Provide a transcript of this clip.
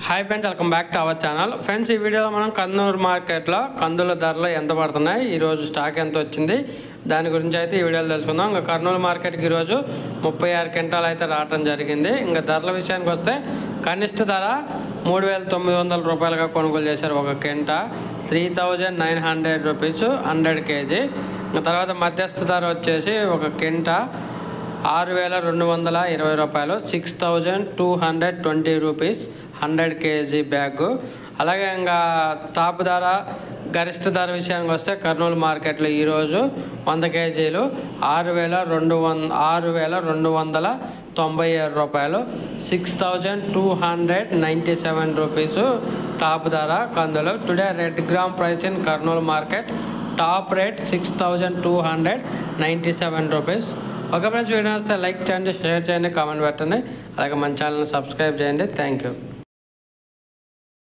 Hi friends, welcome back to our channel. Friends, ఈ వీడియోలో మనం కర్నూలు మార్కెట్లో కందుల ధరలు ఎంత పడుతున్నాయి, ఈరోజు స్టాక్ ఎంత వచ్చింది, దాని గురించి అయితే ఈ వీడియోలో తెలుసుకుందాం. ఇంకా కర్నూలు మార్కెట్కి ఈరోజు 36 క్వింటాలు అయితే రావడం జరిగింది. ఇంకా ధరల విషయానికి వస్తే కనిష్ట ధర 3,900 రూపాయలుగా కొనుగోలు చేశారు ఒక క్వింటా, 3,900 రూపీస్ 100 kg. తర్వాత మధ్యస్థ ధర వచ్చేసి ఒక క్వింటా 6,220 రూపాయలు, 6,220 రూపీస్ 100 kg బ్యాగు. అలాగే ఇంకా టాప్ ధర గరిష్ట ధర విషయానికి వస్తే కర్నూలు మార్కెట్లో ఈరోజు 100 kgలు 6,297 రూపాయలు, 6,297 రూపీస్ టాప్ ధర కందులు. Today red gram price in Kurnool market top rate 6,297 rupees. Okay friends, video వస్తే లైక్ చేయండి, షేర్ చేయండి, కామెంట్ పెట్టండి. అలాగే మన ఛానల్ని సబ్స్క్రైబ్ చేయండి. Thank you.